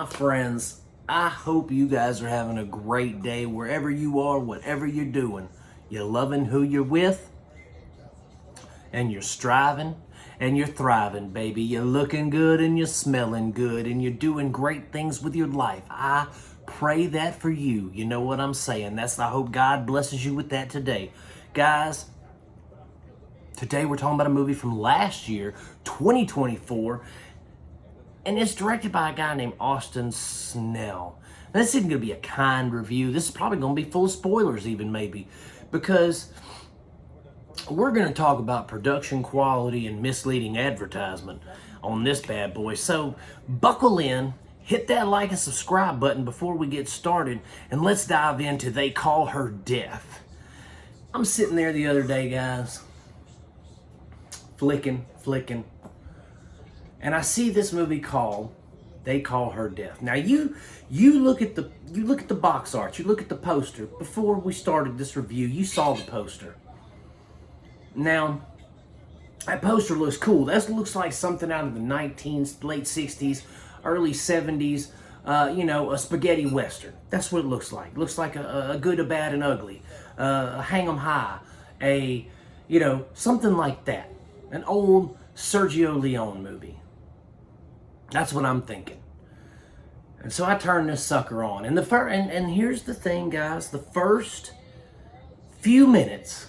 My friends, I hope you guys are having a great day wherever you are, whatever you're doing. You're loving who you're with, and you're striving, and you're thriving, baby. You're looking good, and you're smelling good, and you're doing great things with your life. I pray that for you. You know what I'm saying? I hope God blesses you with that today. Guys, today we're talking about a movie from last year, 2024, and it's directed by a guy named Austin Snell. Now, this isn't going to be a kind review. This is probably going to be full of spoilers even, maybe, because we're going to talk about production quality and misleading advertisement on this bad boy. So buckle in, hit that like and subscribe button before we get started, and let's dive into They Call Her Death. I'm sitting there the other day, guys, flicking, and I see this movie called They Call Her Death. Now you look at the box art, you look at the poster. Before we started this review, you saw the poster. Now, that poster looks cool. That looks like something out of the late 60s, early 70s, a spaghetti western. That's what it looks like. It looks like a good, a bad, and ugly. A Hang 'em High. Something like that. An old Sergio Leone movie. That's what I'm thinking. And so I turned this sucker on. And and here's the thing, guys. The first few minutes,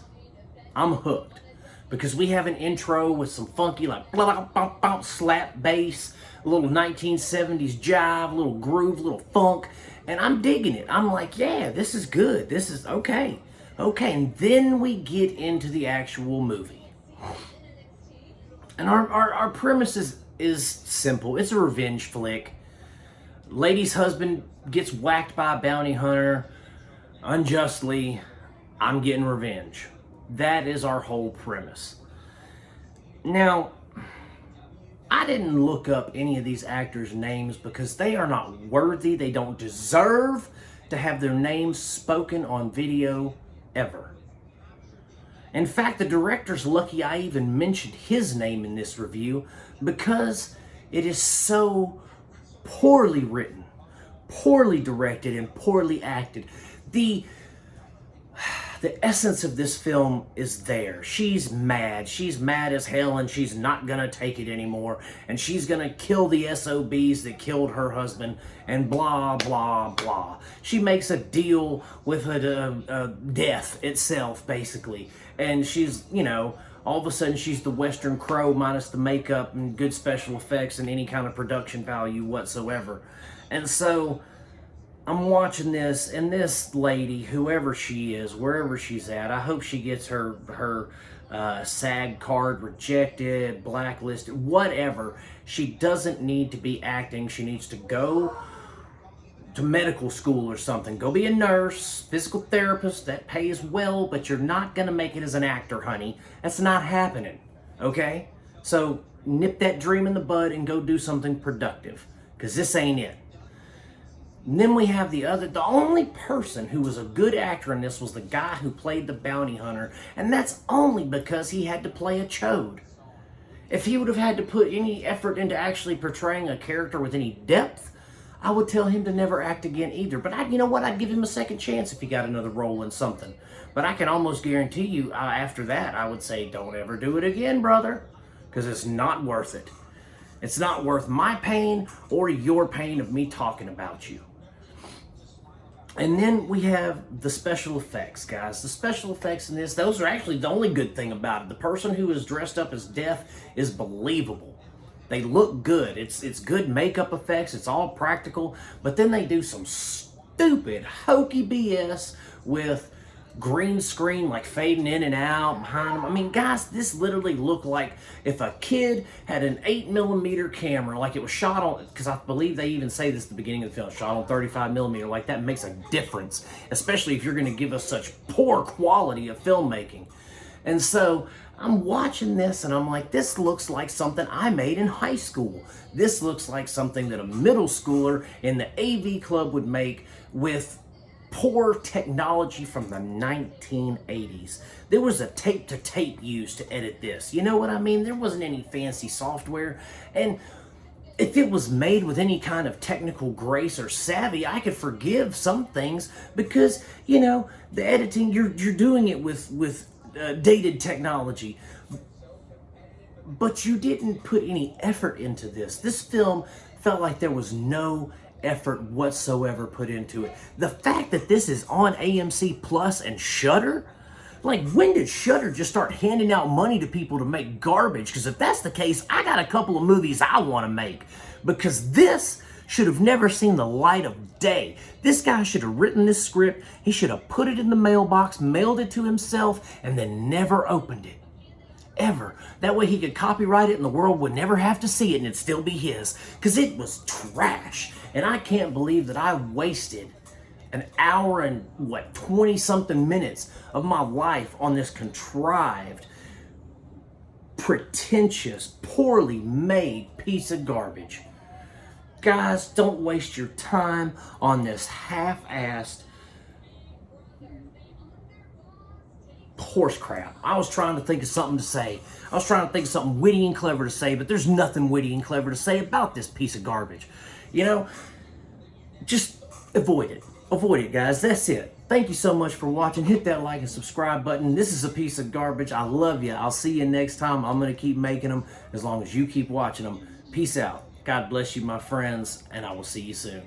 I'm hooked. Because we have an intro with some funky, like, blah, blah, blah, slap bass, a little 1970s jive, a little groove, a little funk. And I'm digging it. I'm like, yeah, this is good. This is okay. Okay, and then we get into the actual movie. And our premise is simple. It's a revenge flick. Lady's husband gets whacked by a bounty hunter unjustly. I'm getting revenge. That is our whole premise. Now, I didn't look up any of these actors' names because they are not worthy. They don't deserve to have their names spoken on video ever. In fact, the director's lucky I even mentioned his name in this review because it is so poorly written, poorly directed, and poorly acted. The essence of this film is there. She's mad. She's mad as hell, and she's not gonna take it anymore. And she's gonna kill the SOBs that killed her husband, and blah, blah, blah. She makes a deal with death itself, basically. And she's, all of a sudden she's the Western Crow minus the makeup and good special effects and any kind of production value whatsoever. And so I'm watching this, and this lady, whoever she is, wherever she's at, I hope she gets her SAG card rejected, blacklisted, whatever. She doesn't need to be acting. She needs to go to medical school or something. Go be a nurse, physical therapist. That pays well, but you're not going to make it as an actor, honey. That's not happening, okay? So nip that dream in the bud and go do something productive, because this ain't it. And then we have the only person who was a good actor in this was the guy who played the bounty hunter, and that's only because he had to play a chode. If he would have had to put any effort into actually portraying a character with any depth, I would tell him to never act again either. But you know what? I'd give him a second chance if he got another role in something. But I can almost guarantee you, after that, I would say, don't ever do it again, brother, because it's not worth it. It's not worth my pain or your pain of me talking about you. And then we have the special effects, guys. The special effects in this, those are actually the only good thing about it. The person who is dressed up as Death is believable. They look good. It's good makeup effects. It's all practical. But then they do some stupid, hokey BS with green screen, like fading in and out behind them. I mean, guys, this literally looked like if a kid had an 8mm camera, like it was shot on, because I believe they even say this at the beginning of the film, shot on 35mm, like that makes a difference, especially if you're going to give us such poor quality of filmmaking. And so I'm watching this and I'm like, this looks like something I made in high school. This looks like something that a middle schooler in the AV club would make with poor technology from the 1980s. There was a tape-to-tape used to edit this. You know what I mean? There wasn't any fancy software. And if it was made with any kind of technical grace or savvy, I could forgive some things because, you know, the editing, you're doing it with dated technology. But you didn't put any effort into this. This film felt like there was no effort whatsoever put into it. The fact that this is on AMC Plus and Shudder, like, when did Shudder just start handing out money to people to make garbage? Because if that's the case, I got a couple of movies I want to make. Because this should have never seen the light of day. This guy should have written this script. He should have put it in the mailbox, mailed it to himself, and then never opened it. Ever. That way he could copyright it and the world would never have to see it and it'd still be his. Because it was trash. And I can't believe that I wasted an hour and 20 something minutes of my life on this contrived, pretentious, poorly made piece of garbage. Guys, don't waste your time on this half-assed horse crap. I was trying to think of something to say. I was trying to think of something witty and clever to say, but there's nothing witty and clever to say about this piece of garbage. You know, just avoid it. Avoid it, guys. That's it. Thank you so much for watching. Hit that like and subscribe button. This is a piece of garbage. I love you. I'll see you next time. I'm going to keep making them as long as you keep watching them. Peace out. God bless you, my friends, and I will see you soon.